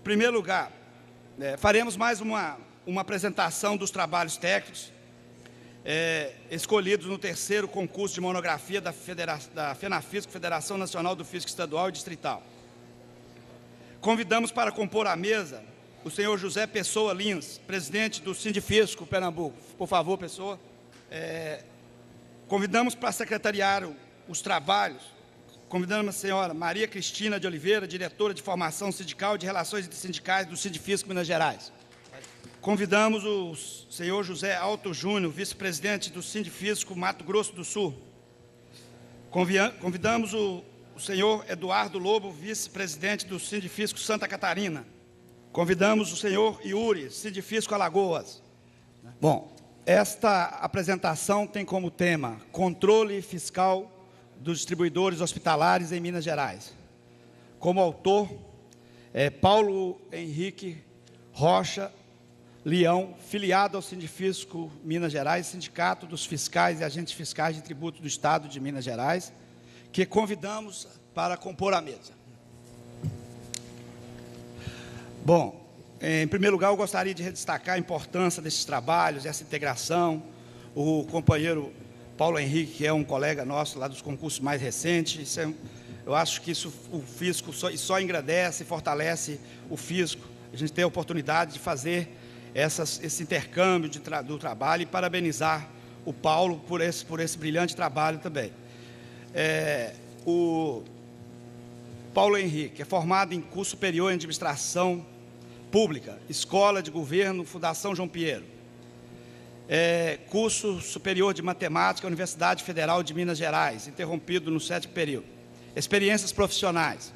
primeiro lugar, faremos mais uma apresentação dos trabalhos técnicos escolhidos no terceiro concurso de monografia da FENAFISCO, Federação Nacional do Físico Estadual e Distrital. Convidamos para compor a mesa o senhor José Pessoa Lins, presidente do Sindifisco Pernambuco. Por favor, Pessoa. Convidamos para secretariar os trabalhos, convidamos a senhora Maria Cristina de Oliveira, diretora de Formação Sindical e de Relações Intersindicais do Sindifisco Minas Gerais. Convidamos o senhor José Alto Júnior, vice-presidente do Sindifisco Mato Grosso do Sul. Convidamos o senhor Eduardo Lobo, vice-presidente do Sindifisco Santa Catarina. Convidamos o senhor Yuri, Sindifisco Alagoas. Bom, esta apresentação tem como tema controle fiscal dos distribuidores hospitalares em Minas Gerais. Como autor, Paulo Henrique Rocha Leão, filiado ao Sindifisco Minas Gerais, Sindicato dos Fiscais e Agentes Fiscais de Tributo do Estado de Minas Gerais, que convidamos para compor a mesa. Bom, em primeiro lugar, eu gostaria de destacar a importância desses trabalhos, essa integração. O companheiro Paulo Henrique, que é um colega nosso lá dos concursos mais recentes, eu acho que isso, o fisco só engrandece e fortalece o fisco. A gente tem a oportunidade de fazer esse intercâmbio do trabalho e parabenizar o Paulo por esse brilhante trabalho também. O Paulo Henrique é formado em curso superior em administração pública, Escola de Governo, Fundação João Pinheiro. Curso superior de matemática, Universidade Federal de Minas Gerais, interrompido no 7º período. Experiências profissionais.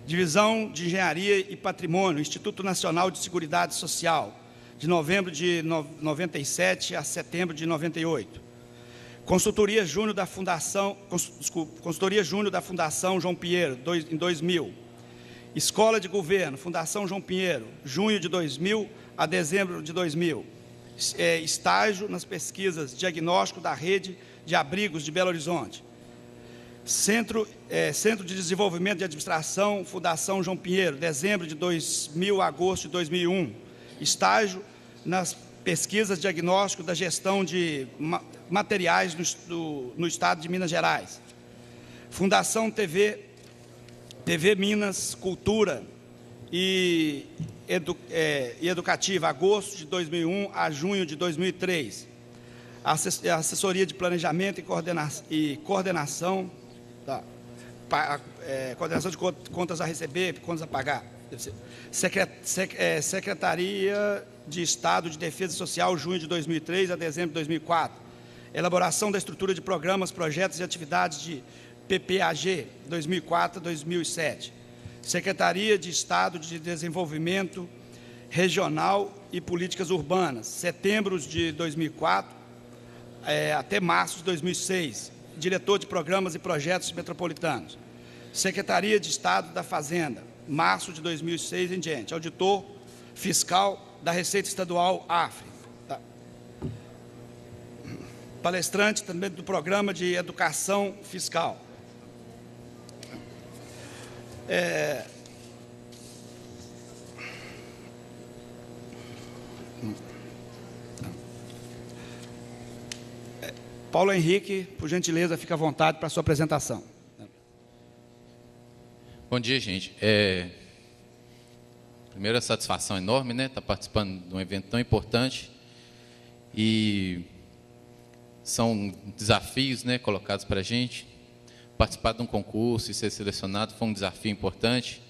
Divisão de Engenharia e Patrimônio, Instituto Nacional de Seguridade Social, de novembro de 97 a setembro de 98. Consultoria Júnior da Fundação João Pinheiro, em 2000. Escola de Governo, Fundação João Pinheiro, junho de 2000 a dezembro de 2000. Estágio nas pesquisas Diagnóstico da Rede de Abrigos de Belo Horizonte. Centro de Desenvolvimento de Administração, Fundação João Pinheiro, dezembro de 2000 a agosto de 2001. Estágio nas pesquisas Diagnóstico da Gestão de Materiais no Estado de Minas Gerais. Fundação TV Minas Cultura e Educativa, agosto de 2001 a junho de 2003. Assessoria de Planejamento e Coordenação, coordenação de contas a receber, contas a pagar. Secretaria de Estado de Defesa Social, junho de 2003 a dezembro de 2004. Elaboração da estrutura de programas, projetos e atividades de PPAG, 2004 a 2007. Secretaria de Estado de Desenvolvimento Regional e Políticas Urbanas, setembro de 2004 até março de 2006. Diretor de Programas e Projetos Metropolitanos. Secretaria de Estado da Fazenda, março de 2006 em diante. Auditor Fiscal da Receita Estadual AFRE. Palestrante também do Programa de Educação Fiscal. Paulo Henrique, por gentileza, fica à vontade para a sua apresentação. Bom dia, gente. Primeiro, a satisfação enorme, né? Estar participando de um evento tão importante. E são desafios, né, colocados para a gente. Participar de um concurso e ser selecionado foi um desafio importante.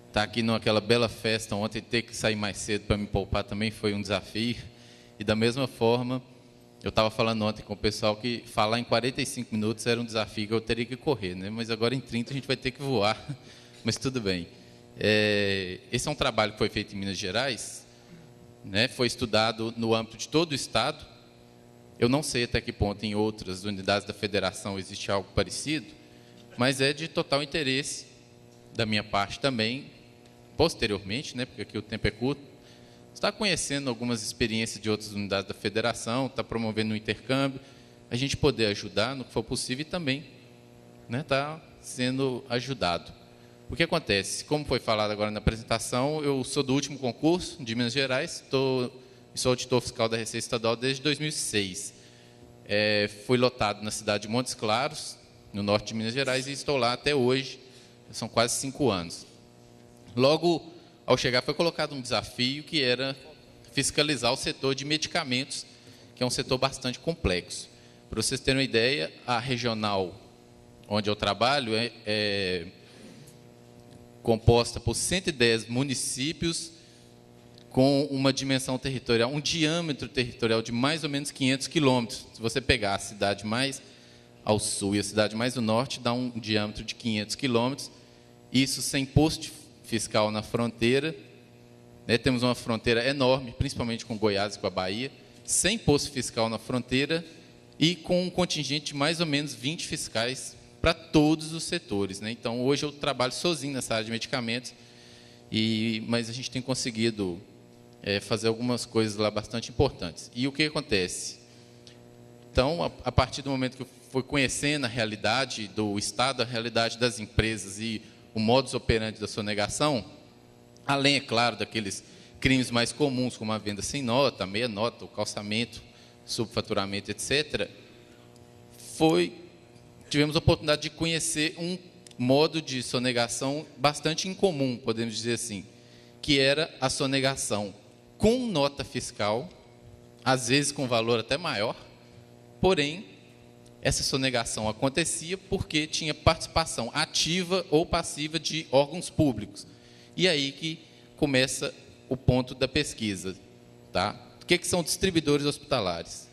Estar aqui naquela bela festa ontem, ter que sair mais cedo para me poupar também foi um desafio. E da mesma forma, eu estava falando ontem com o pessoal que falar em 45 minutos era um desafio que eu teria que correr, né? Mas agora em 30 a gente vai ter que voar, mas tudo bem. Esse é um trabalho que foi feito em Minas Gerais, né? Foi estudado no âmbito de todo o Estado. Eu não sei até que ponto em outras unidades da Federação existe algo parecido, mas é de total interesse da minha parte também, posteriormente, né? Porque aqui o tempo é curto, está conhecendo algumas experiências de outras unidades da Federação, está promovendo um intercâmbio, a gente poder ajudar no que for possível e também, né, está sendo ajudado. O que acontece? Como foi falado agora na apresentação, eu sou do último concurso de Minas Gerais, sou auditor fiscal da Receita Estadual desde 2006. Fui lotado na cidade de Montes Claros, no norte de Minas Gerais, e estou lá até hoje, são quase 5 anos. Logo, ao chegar, foi colocado um desafio que era fiscalizar o setor de medicamentos, que é um setor bastante complexo. Para vocês terem uma ideia, a regional onde eu trabalho é composta por 110 municípios com uma dimensão territorial, um diâmetro territorial de mais ou menos 500 quilômetros. Se você pegar a cidade mais ao sul e a cidade mais ao norte, dá um diâmetro de 500 quilômetros. Isso sem posto fiscal na fronteira. Temos uma fronteira enorme, principalmente com Goiás e com a Bahia, sem posto fiscal na fronteira e com um contingente de mais ou menos 20 fiscais para todos os setores. Então, hoje eu trabalho sozinho nessa área de medicamentos, mas a gente tem conseguido fazer algumas coisas lá bastante importantes. E o que acontece? Então, a partir do momento que eu fui conhecendo a realidade do Estado, a realidade das empresas e o modus operandi da sonegação, além, é claro, daqueles crimes mais comuns, como a venda sem nota, meia nota, o calçamento, subfaturamento, etc., tivemos a oportunidade de conhecer um modo de sonegação bastante incomum, podemos dizer assim, que era a sonegação com nota fiscal, às vezes com valor até maior, porém, essa sonegação acontecia porque tinha participação ativa ou passiva de órgãos públicos. E aí que começa o ponto da pesquisa. Tá? O que são distribuidores hospitalares?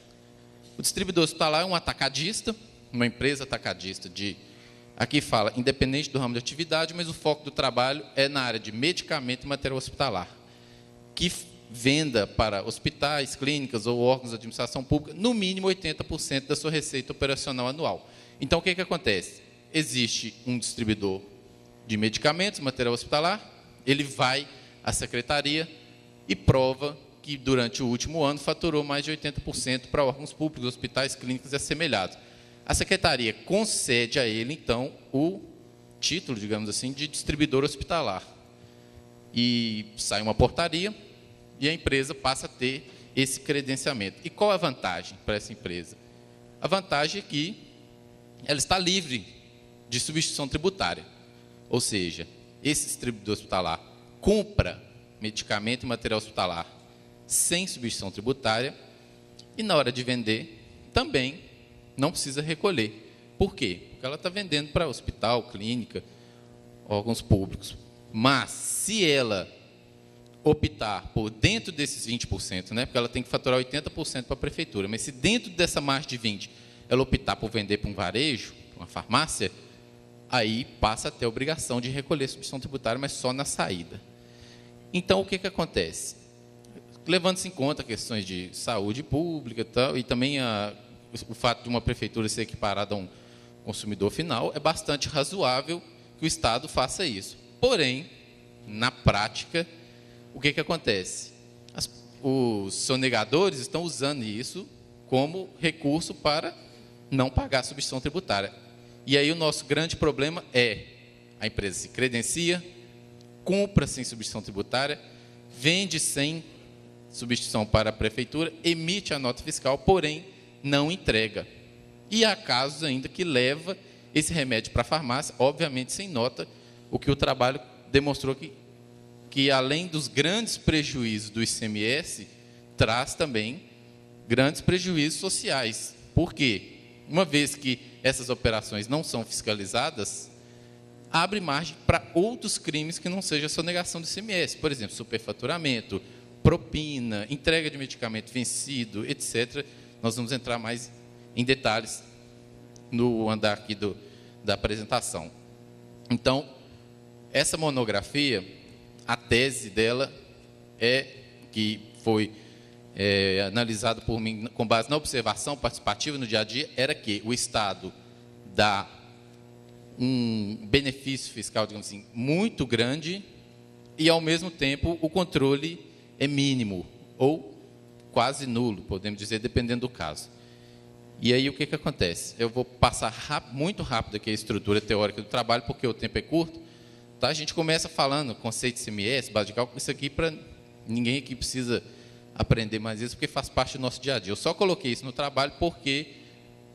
O distribuidor hospitalar é um atacadista, uma empresa atacadista aqui fala, independente do ramo de atividade, mas o foco do trabalho é na área de medicamento e material hospitalar, que venda para hospitais, clínicas ou órgãos de administração pública, no mínimo 80% da sua receita operacional anual. Então, o que acontece? Existe um distribuidor de medicamentos, material hospitalar, ele vai à secretaria e prova que, durante o último ano, faturou mais de 80% para órgãos públicos, hospitais, clínicas e assemelhados. A secretaria concede a ele, então, o título, digamos assim, de distribuidor hospitalar. E sai uma portaria e a empresa passa a ter esse credenciamento. E qual a vantagem para essa empresa? A vantagem é que ela está livre de substituição tributária. Ou seja, esse distribuidor hospitalar compra medicamento e material hospitalar sem substituição tributária e, na hora de vender, também não precisa recolher. Por quê? Porque ela está vendendo para hospital, clínica, órgãos públicos. Mas, se ela optar por dentro desses 20%, porque ela tem que faturar 80% para a prefeitura, mas se dentro dessa margem de 20% ela optar por vender para um varejo, para uma farmácia, aí passa a ter a obrigação de recolher substituição tributária, mas só na saída. Então, o que acontece? Levando-se em conta questões de saúde pública e também o fato de uma prefeitura ser equiparada a um consumidor final, é bastante razoável que o Estado faça isso. Porém, na prática, o que acontece? Os sonegadores estão usando isso como recurso para não pagar a substituição tributária. E aí o nosso grande problema é a empresa se credencia, compra sem substituição tributária, vende sem substituição para a prefeitura, emite a nota fiscal, porém não entrega. E há casos ainda que leva esse remédio para a farmácia, obviamente sem nota, o que o trabalho demonstrou que além dos grandes prejuízos do ICMS, traz também grandes prejuízos sociais. Por quê? Uma vez que essas operações não são fiscalizadas, abre margem para outros crimes que não seja a sonegação do ICMS. Por exemplo, superfaturamento, propina, entrega de medicamento vencido, etc. Nós vamos entrar mais em detalhes no andar aqui da apresentação. Então, essa monografia, a tese dela que foi analisada por mim com base na observação participativa no dia a dia, era que o Estado dá um benefício fiscal, digamos assim, muito grande e, ao mesmo tempo, o controle é mínimo ou quase nulo, podemos dizer, dependendo do caso. E aí, o que acontece? Eu vou passar muito rápido aqui a estrutura teórica do trabalho, porque o tempo é curto, tá? A gente começa falando conceito de ICMS, base de cálculo, isso aqui para ninguém aqui precisa aprender mais isso, porque faz parte do nosso dia a dia. Eu só coloquei isso no trabalho porque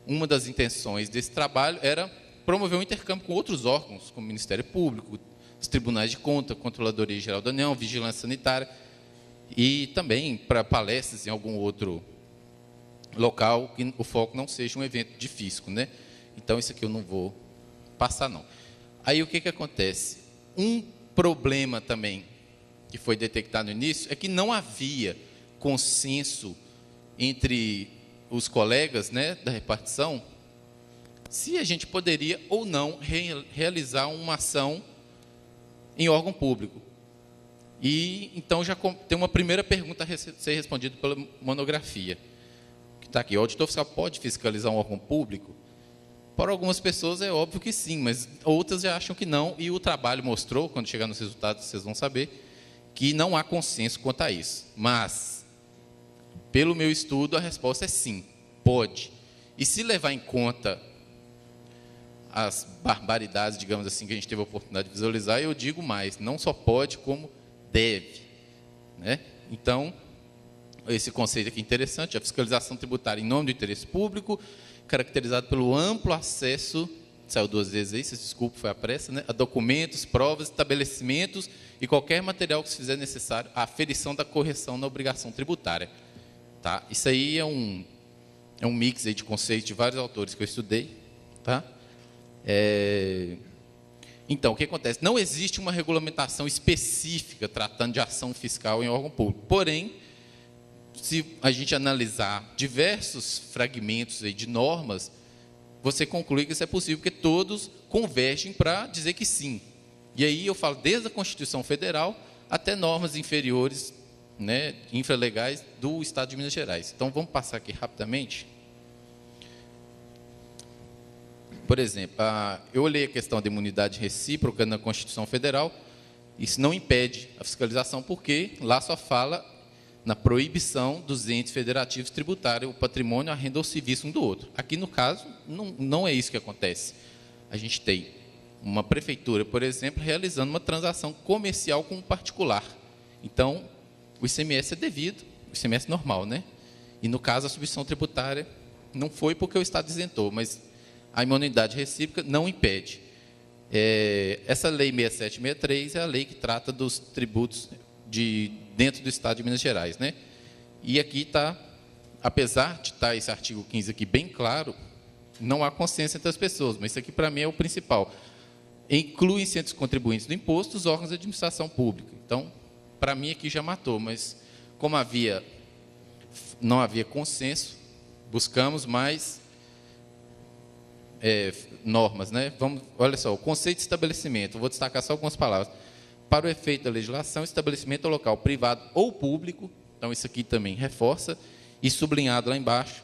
uma das intenções desse trabalho era promover um intercâmbio com outros órgãos, como o Ministério Público, os tribunais de conta, Controladoria Geral da União, Vigilância Sanitária, e também para palestras em algum outro local que o foco não seja um evento de fisco, né? Então, isso aqui eu não vou passar, não. Aí, o que acontece? Um problema também que foi detectado no início é que não havia consenso entre os colegas, né, da repartição, se a gente poderia ou não realizar uma ação em órgão público. E, então, já tem uma primeira pergunta a ser respondida pela monografia, que está aqui. O auditor fiscal pode fiscalizar um órgão público? Para algumas pessoas é óbvio que sim, mas outras já acham que não, e o trabalho mostrou, quando chegar nos resultados vocês vão saber, que não há consenso quanto a isso. Mas, pelo meu estudo, a resposta é sim, pode. E se levar em conta as barbaridades, digamos assim, que a gente teve a oportunidade de visualizar, eu digo mais, não só pode, como deve, né? Então, esse conceito aqui é interessante, a fiscalização tributária em nome do interesse público, caracterizado pelo amplo acesso, saiu 2 vezes aí, vocês desculpem, foi a pressa, né? A documentos, provas, estabelecimentos e qualquer material que se fizer necessário à aferição da correção na obrigação tributária. Tá? Isso aí é um mix aí de conceitos de vários autores que eu estudei. Tá? Então, o que acontece? Não existe uma regulamentação específica tratando de ação fiscal em órgão público. Porém, se a gente analisar diversos fragmentos aí de normas, você conclui que isso é possível, porque todos convergem para dizer que sim. E aí eu falo desde a Constituição Federal até normas inferiores, né, infralegais do Estado de Minas Gerais. Então, vamos passar aqui rapidamente. Por exemplo, eu olhei a questão da imunidade recíproca na Constituição Federal. Isso não impede a fiscalização, porque lá só fala na proibição dos entes federativos tributários, o patrimônio, a renda ou serviço um do outro. Aqui, no caso, não é isso que acontece. A gente tem uma prefeitura, por exemplo, realizando uma transação comercial com um particular. Então, o ICMS é devido, o ICMS normal, né? E, no caso, a substituição tributária não foi porque o Estado isentou, mas a imunidade recíproca não impede. Essa lei 6763 é a lei que trata dos tributos dentro do Estado de Minas Gerais, né? E aqui está, apesar de estar esse artigo 15 aqui bem claro, não há consenso entre as pessoas, mas isso aqui para mim é o principal. Incluem-se entre os contribuintes do imposto os órgãos de administração pública. Então, para mim aqui já matou, mas como não havia consenso, buscamos mais normas, né? Olha só, o conceito de estabelecimento, vou destacar só algumas palavras. Para o efeito da legislação, estabelecimento é local privado ou público, então isso aqui também reforça, e sublinhado lá embaixo,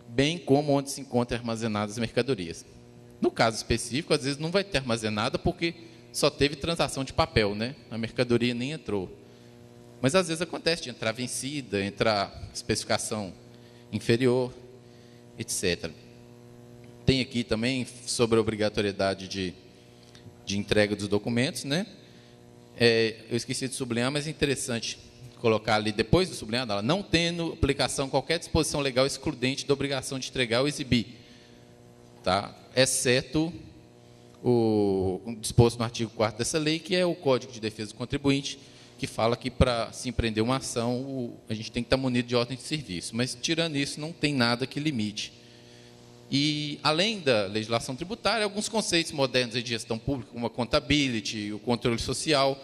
bem como onde se encontram armazenadas as mercadorias. No caso específico, às vezes não vai ter armazenada porque só teve transação de papel, né? A mercadoria nem entrou. Mas às vezes acontece de entrar vencida, entrar especificação inferior, etc. Tem aqui também sobre a obrigatoriedade de entrega dos documentos, né? Eu esqueci de sublinhar, mas é interessante colocar ali, depois do sublinhado, ela não tendo aplicação qualquer disposição legal excludente da obrigação de entregar ou exibir, tá? Exceto o disposto no artigo 4º dessa lei, que é o Código de Defesa do Contribuinte, que fala que para se empreender uma ação, a gente tem que estar munido de ordem de serviço. Mas, tirando isso, não tem nada que limite. E, além da legislação tributária, alguns conceitos modernos de gestão pública, como a contability, o controle social.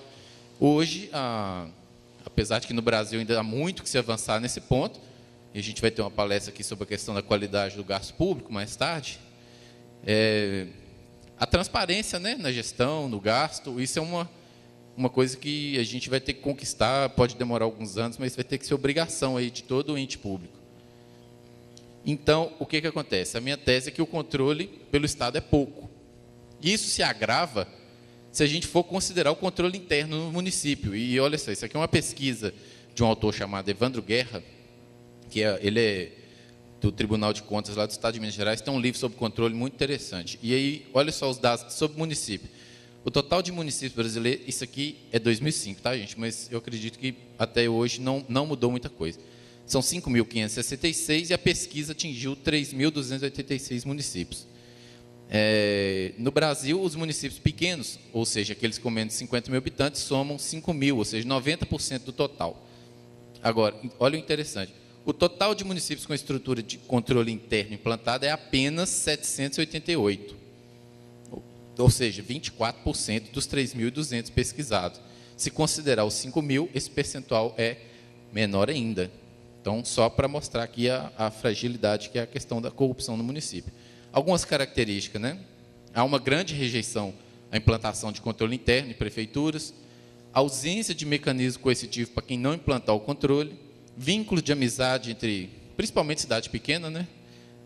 Hoje, apesar de que no Brasil ainda há muito que se avançar nesse ponto, e a gente vai ter uma palestra aqui sobre a questão da qualidade do gasto público mais tarde, a transparência, né, na gestão, no gasto, isso é uma coisa que a gente vai ter que conquistar, pode demorar alguns anos, mas vai ter que ser obrigação aí de todo o ente público. Então, o que acontece? A minha tese é que o controle pelo Estado é pouco. Isso se agrava se a gente for considerar o controle interno no município. E olha só, isso aqui é uma pesquisa de um autor chamado Evandro Guerra, ele é do Tribunal de Contas lá do Estado de Minas Gerais, tem um livro sobre controle muito interessante. E aí, olha só os dados sobre o município. O total de municípios brasileiros, isso aqui é 2005, tá, gente? Mas eu acredito que até hoje não mudou muita coisa. São 5.566 e a pesquisa atingiu 3.286 municípios. No Brasil, os municípios pequenos, ou seja, aqueles com menos de 50 mil habitantes, somam 5.000, ou seja, 90% do total. Agora, olha o interessante. O total de municípios com estrutura de controle interno implantada é apenas 788. Ou seja, 24% dos 3.200 pesquisados. Se considerar os 5.000, esse percentual é menor ainda. Então, só para mostrar aqui a fragilidade que é a questão da corrupção no município. Algumas características, né? Há uma grande rejeição à implantação de controle interno em prefeituras, ausência de mecanismo coercitivo para quem não implantar o controle, vínculos de amizade entre, principalmente cidade pequena, né?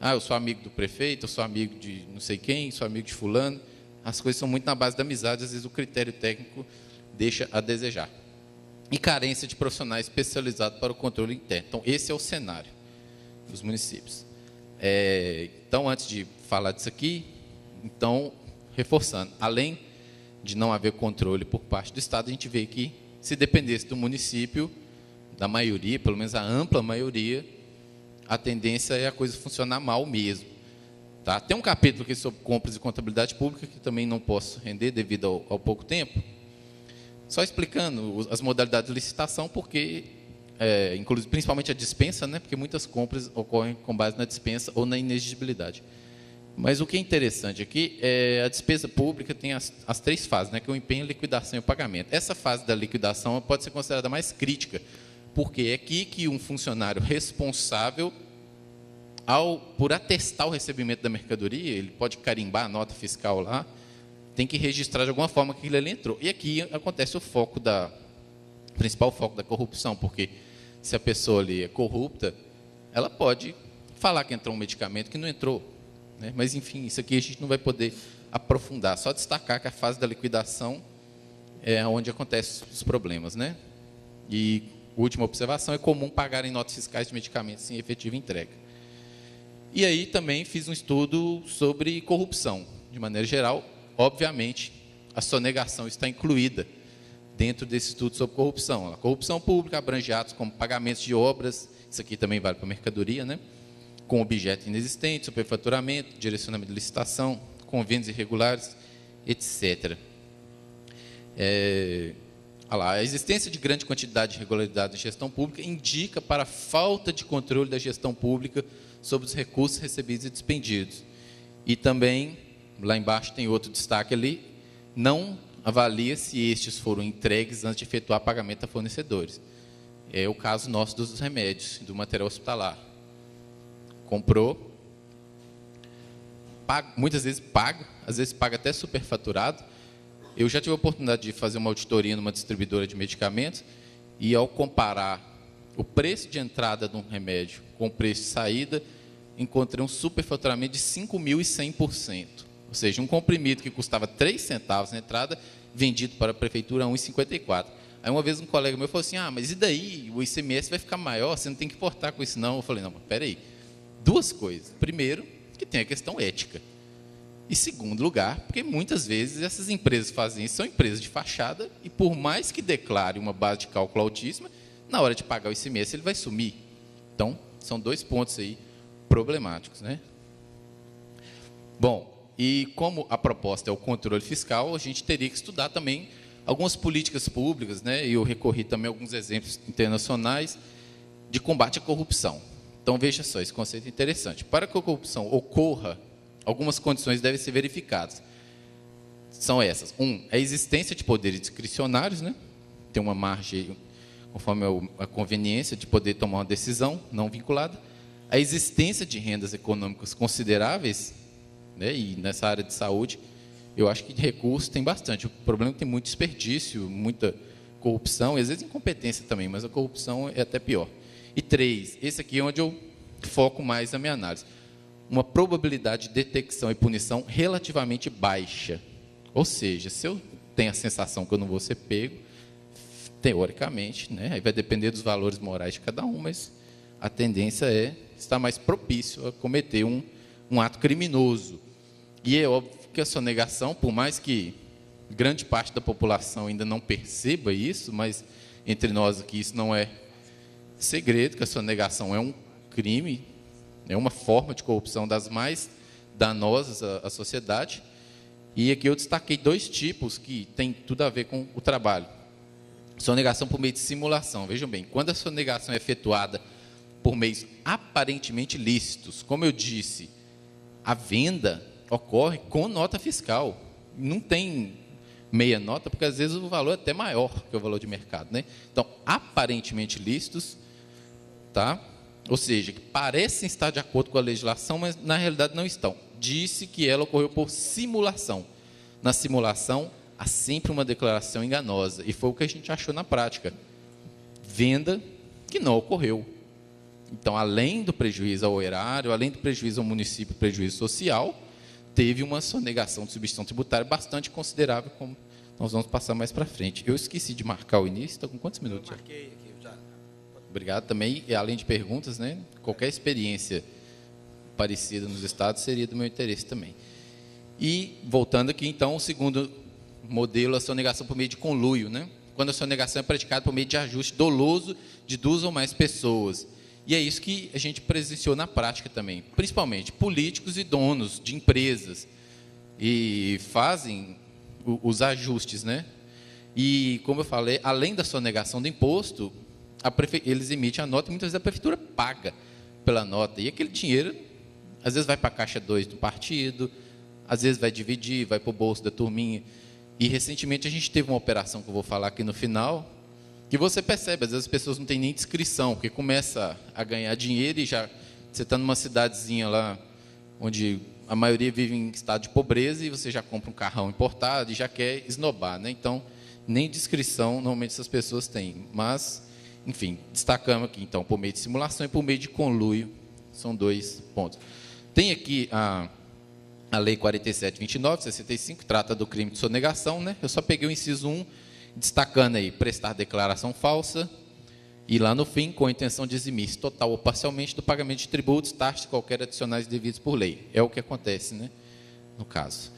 Eu sou amigo do prefeito, eu sou amigo de não sei quem, sou amigo de fulano. As coisas são muito na base da amizade, às vezes o critério técnico deixa a desejar. E carência de profissionais especializados para o controle interno. Então, esse é o cenário dos municípios. Então, antes de falar disso aqui, então, reforçando, além de não haver controle por parte do Estado, a gente vê que, se dependesse do município, da maioria, pelo menos a ampla maioria, a tendência é a coisa funcionar mal mesmo. Tá? Tem um capítulo aqui sobre compras e contabilidade pública, que também não posso render devido ao pouco tempo. Só explicando as modalidades de licitação, porque, inclusive, principalmente a dispensa, né? Porque muitas compras ocorrem com base na dispensa ou na inexigibilidade. Mas o que é interessante aqui é a despesa pública tem as três fases, né? Que é o empenho, a liquidação e o pagamento. Essa fase da liquidação pode ser considerada mais crítica, porque é aqui que um funcionário responsável, por atestar o recebimento da mercadoria, ele pode carimbar a nota fiscal lá, tem que registrar de alguma forma que aquilo ali entrou. E aqui acontece o principal foco da corrupção, porque se a pessoa ali é corrupta, ela pode falar que entrou um medicamento que não entrou, né? Mas, enfim, isso aqui a gente não vai poder aprofundar, só destacar que a fase da liquidação é onde acontecem os problemas, né? E, última observação, é comum pagarem notas fiscais de medicamentos sem efetiva entrega. E aí também fiz um estudo sobre corrupção, de maneira geral. Obviamente, a sonegação está incluída dentro desse estudo sobre corrupção. A corrupção pública abrange atos como pagamentos de obras, isso aqui também vale para a mercadoria, né? Com objeto inexistente, superfaturamento, direcionamento de licitação, convênios irregulares, etc. A existência de grande quantidade de irregularidade em gestão pública indica para a falta de controle da gestão pública sobre os recursos recebidos e dispendidos. E também, lá embaixo tem outro destaque ali, não avalia se estes foram entregues antes de efetuar pagamento a fornecedores. É o caso nosso dos remédios, do material hospitalar. Comprou, muitas vezes paga, às vezes paga até superfaturado. Eu já tive a oportunidade de fazer uma auditoria numa distribuidora de medicamentos e, ao comparar o preço de entrada de um remédio com o preço de saída, encontrei um superfaturamento de 5.100%. Ou seja, um comprimido que custava 3 centavos na entrada, vendido para a prefeitura a 1,54. Aí uma vez um colega meu falou assim, mas e daí? O ICMS vai ficar maior, você não tem que importar com isso não. Eu falei, não, mas peraí. Duas coisas. Primeiro, que tem a questão ética. E segundo lugar, porque muitas vezes essas empresas fazem isso, são empresas de fachada, e por mais que declare uma base de cálculo altíssima, na hora de pagar o ICMS ele vai sumir. Então, são dois pontos aí problemáticos, né? Bom, e como a proposta é o controle fiscal, a gente teria que estudar também algumas políticas públicas, né? E eu recorri também a alguns exemplos internacionais de combate à corrupção. Então, veja só, esse conceito é interessante. Para que a corrupção ocorra, algumas condições devem ser verificadas. São essas. A existência de poderes discricionários, né? Tem uma margem, conforme a conveniência, de poder tomar uma decisão não vinculada. A existência de rendas econômicas consideráveis, né? E nessa área de saúde, eu acho que de recursos tem bastante. O problema é que tem muito desperdício, muita corrupção, e às vezes incompetência também, mas a corrupção é até pior. E 3, esse aqui é onde eu foco mais a minha análise. Uma probabilidade de detecção e punição relativamente baixa. Ou seja, se eu tenho a sensação que eu não vou ser pego, teoricamente, né, aí vai depender dos valores morais de cada um, mas a tendência é estar mais propício a cometer um ato criminoso. E é óbvio que a sonegação, por mais que grande parte da população ainda não perceba isso, mas entre nós aqui isso não é segredo, que a sonegação é um crime, é uma forma de corrupção das mais danosas à sociedade. E aqui eu destaquei 2 tipos que têm tudo a ver com o trabalho. Sonegação por meio de simulação. Vejam bem, quando a sonegação é efetuada por meios aparentemente lícitos, como eu disse, a venda ocorre com nota fiscal. Não tem meia nota, porque às vezes o valor é até maior que o valor de mercado, né? Então, aparentemente lícitos, tá? Ou seja, que parecem estar de acordo com a legislação, mas na realidade não estão. Disse que ela ocorreu por simulação. Na simulação, há sempre uma declaração enganosa, e foi o que a gente achou na prática. Venda que não ocorreu. Então, além do prejuízo ao erário, além do prejuízo ao município, prejuízo social, teve uma sonegação de substituição tributária bastante considerável, como nós vamos passar mais para frente. Eu esqueci de marcar o início, está com quantos minutos? Eu marquei aqui já. Obrigado também. E além de perguntas, né, qualquer experiência parecida nos estados seria do meu interesse também. E, voltando aqui, então, o segundo modelo, a sonegação por meio de conluio, né? Quando a sonegação é praticada por meio de ajuste doloso de 2 ou mais pessoas. E é isso que a gente presenciou na prática também, principalmente políticos e donos de empresas, e fazem os ajustes, né? E, como eu falei, além da sonegação do imposto, eles emitem a nota e muitas vezes a prefeitura paga pela nota. E aquele dinheiro, às vezes, vai para a caixa 2 do partido, às vezes vai dividir, vai para o bolso da turminha. E, recentemente, a gente teve uma operação que eu vou falar aqui no final, que você percebe, às vezes as pessoas não têm nem descrição, porque começa a ganhar dinheiro e já você está numa cidadezinha lá, onde a maioria vive em estado de pobreza, e você já compra um carrão importado e já quer esnobar, né? Então, nem descrição normalmente essas pessoas têm. Mas, enfim, destacamos aqui, então, por meio de simulação e por meio de conluio, são 2 pontos. Tem aqui a Lei 47.29, 65, que trata do crime de sonegação, né? Eu só peguei o inciso 1, destacando aí, prestar declaração falsa, e lá no fim, com a intenção de eximir-se total ou parcialmente do pagamento de tributos, taxas e qualquer adicionais devidos por lei. É o que acontece, né, no caso.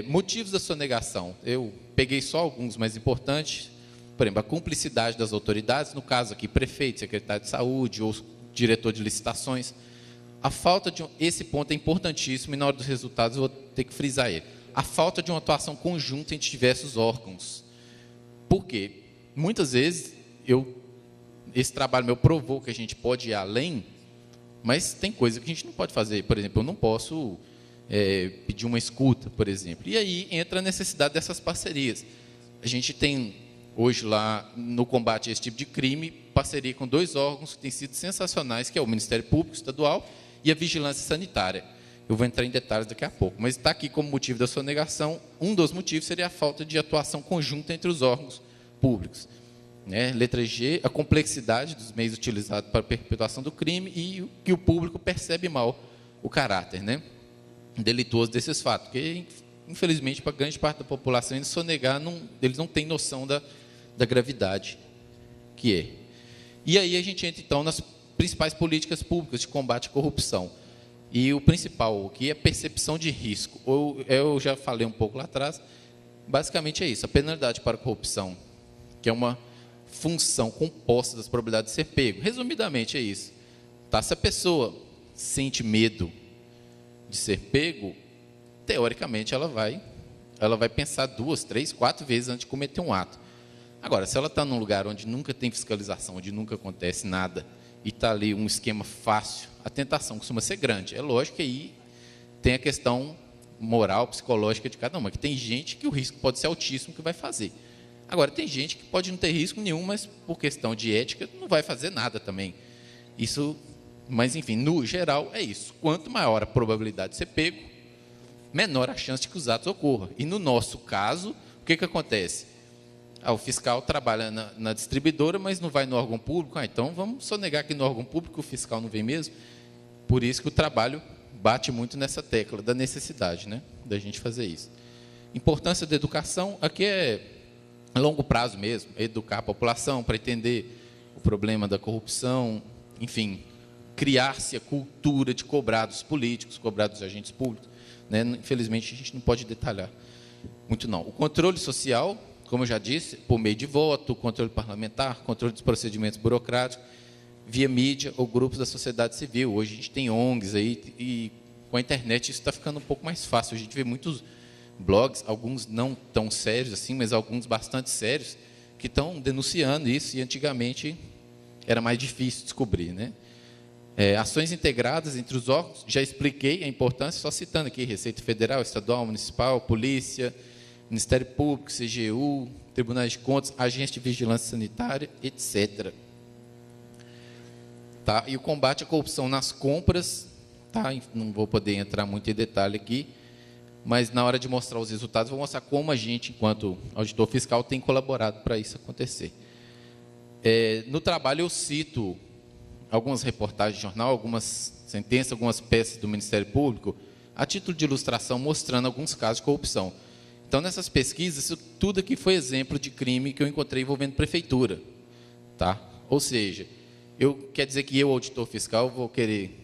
Motivos da sonegação. Eu peguei só alguns mais importantes. Por exemplo, a cumplicidade das autoridades, no caso aqui, prefeito, secretário de saúde ou diretor de licitações. A falta de esse ponto é importantíssimo, e na hora dos resultados eu vou ter que frisar ele. A falta de uma atuação conjunta entre diversos órgãos. Por quê? Muitas vezes, esse trabalho meu provou que a gente pode ir além, mas tem coisa que a gente não pode fazer. Por exemplo, eu não posso pedir uma escuta, por exemplo. E aí entra a necessidade dessas parcerias. A gente tem, hoje lá, no combate a esse tipo de crime, parceria com 2 órgãos que têm sido sensacionais, que é o Ministério Público Estadual e a Vigilância Sanitária. Eu vou entrar em detalhes daqui a pouco, mas está aqui como motivo da sonegação. Um dos motivos seria a falta de atuação conjunta entre os órgãos públicos. Né? Letra G, a complexidade dos meios utilizados para a perpetuação do crime e que o público percebe mal o caráter, né, delituoso desses fatos, porque, infelizmente, para grande parte da população, eles sonegar, eles não têm noção da gravidade que é. E aí a gente entra, então, nas principais políticas públicas de combate à corrupção. E o principal aqui é a percepção de risco. Eu já falei um pouco lá atrás, basicamente é isso, a penalidade para a corrupção, que é uma função composta das probabilidades de ser pego. Resumidamente é isso. Tá? Se a pessoa sente medo de ser pego, teoricamente ela vai pensar 2, 3, 4 vezes antes de cometer um ato. Agora, se ela está num lugar onde nunca tem fiscalização, onde nunca acontece nada, e está ali um esquema fácil, a tentação costuma ser grande. É lógico que aí tem a questão moral, psicológica de cada uma, que tem gente que o risco pode ser altíssimo que vai fazer. Agora, tem gente que pode não ter risco nenhum, mas por questão de ética não vai fazer nada também. Isso, mas enfim, no geral é isso. Quanto maior a probabilidade de ser pego, menor a chance de que os atos ocorram. E no nosso caso, o que acontece? O fiscal trabalha na distribuidora, mas não vai no órgão público. Então vamos sonegar aqui no órgão público, o fiscal não vem mesmo. Por isso que o trabalho bate muito nessa tecla da necessidade, né, da gente fazer isso. Importância da educação, aqui é a longo prazo mesmo, educar a população para entender o problema da corrupção, enfim, criar-se a cultura de cobrar dos políticos, cobrar dos agentes públicos. Né? Infelizmente, a gente não pode detalhar. Muito não. O controle social, como eu já disse, por meio de voto, controle parlamentar, controle dos procedimentos burocráticos, via mídia ou grupos da sociedade civil. Hoje a gente tem ONGs aí, e com a internet isso está ficando um pouco mais fácil. A gente vê muitos blogs, alguns não tão sérios assim, mas alguns bastante sérios, que estão denunciando isso, e antigamente era mais difícil descobrir, né? Ações integradas entre os órgãos, já expliquei a importância, só citando aqui, Receita Federal, Estadual, Municipal, Polícia, Ministério Público, CGU, Tribunais de Contas, Agência de Vigilância Sanitária, etc. Tá? E o combate à corrupção nas compras, tá? Não vou poder entrar muito em detalhe aqui, mas na hora de mostrar os resultados, vou mostrar como a gente, enquanto auditor fiscal, tem colaborado para isso acontecer. No trabalho eu cito algumas reportagens de jornal, algumas sentenças, algumas peças do Ministério Público, a título de ilustração, mostrando alguns casos de corrupção. Então, nessas pesquisas, isso tudo aqui foi exemplo de crime que eu encontrei envolvendo prefeitura. Tá? Ou seja, quer dizer que eu, auditor fiscal, vou querer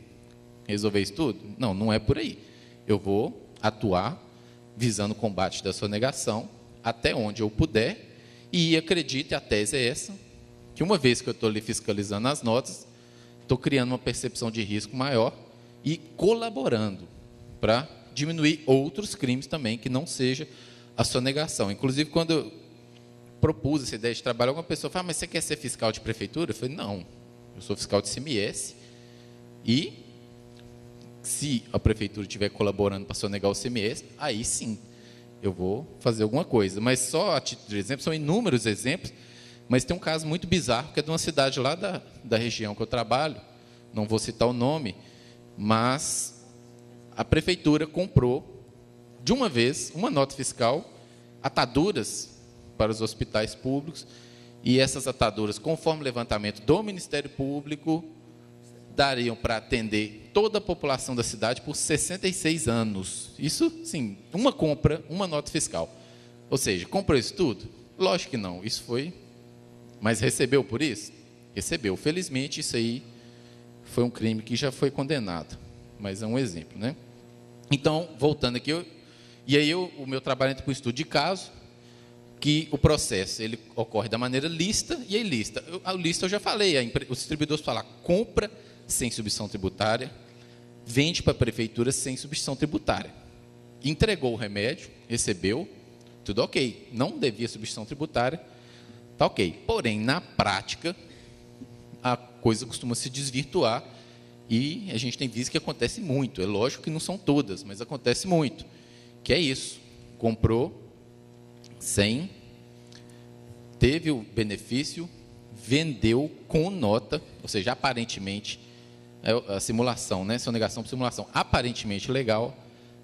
resolver isso tudo? Não, não é por aí. Eu vou atuar visando o combate da sonegação até onde eu puder, e acredite, a tese é essa, que uma vez que eu estou ali fiscalizando as notas, estou criando uma percepção de risco maior e colaborando para diminuir outros crimes também, que não seja a sonegação. Inclusive, quando eu propus essa ideia de trabalho, alguma pessoa fala, mas você quer ser fiscal de prefeitura? Eu falei, não, eu sou fiscal de CMS, e se a prefeitura estiver colaborando para sonegar o CMS, aí sim, eu vou fazer alguma coisa. Mas só a título de exemplo, são inúmeros exemplos, mas tem um caso muito bizarro, que é de uma cidade lá da região que eu trabalho, não vou citar o nome, mas a prefeitura comprou, de uma vez, uma nota fiscal, ataduras para os hospitais públicos, e essas ataduras, conforme o levantamento do Ministério Público, dariam para atender toda a população da cidade por 66 anos. Isso, sim, uma compra, uma nota fiscal. Ou seja, comprou isso tudo? Lógico que não, isso foi... Mas recebeu por isso? Recebeu. Felizmente, isso aí foi um crime que já foi condenado. Mas é um exemplo, né? Então, voltando aqui, o meu trabalho entra para o estudo de caso, que o processo ele ocorre da maneira lícita e ilícita. A lícita eu já falei, os distribuidores falam, compra sem substituição tributária, vende para a prefeitura sem substituição tributária. Entregou o remédio, recebeu, tudo ok. Não devia substituição tributária, tá ok. Porém, na prática, a coisa costuma se desvirtuar e a gente tem visto que acontece muito. É lógico que não são todas, mas acontece muito. Que é isso, comprou sem, teve o benefício, vendeu com nota, ou seja, aparentemente, a simulação, né? Sonegação por simulação, aparentemente legal,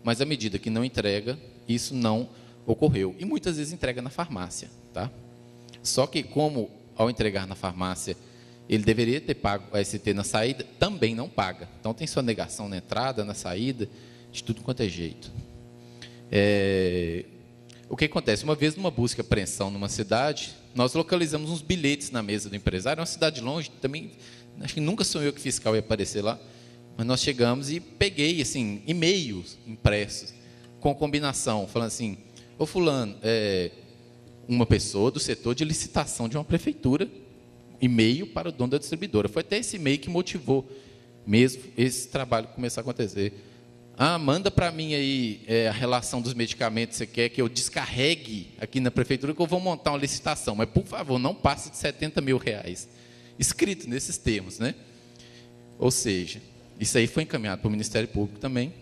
mas à medida que não entrega, isso não ocorreu. E muitas vezes entrega na farmácia, tá? Só que como, ao entregar na farmácia, ele deveria ter pago a ST na saída, também não paga. Então, tem sonegação na entrada, na saída, de tudo quanto é jeito. O que acontece? Uma vez, numa busca e apreensão numa cidade, nós localizamos uns bilhetes na mesa do empresário, é uma cidade longe, também, acho que nunca sonhou que fiscal ia aparecer lá, mas nós chegamos e peguei, assim, e-mails impressos, com combinação, falando assim, ô fulano, uma pessoa do setor de licitação de uma prefeitura, e-mail para o dono da distribuidora. Foi até esse e-mail que motivou mesmo esse trabalho começar a acontecer. Ah, manda para mim aí a relação dos medicamentos, você quer que eu descarregue aqui na prefeitura, que eu vou montar uma licitação, mas, por favor, não passe de 70 mil reais. Escrito nesses termos, né? Ou seja, isso aí foi encaminhado para o Ministério Público também,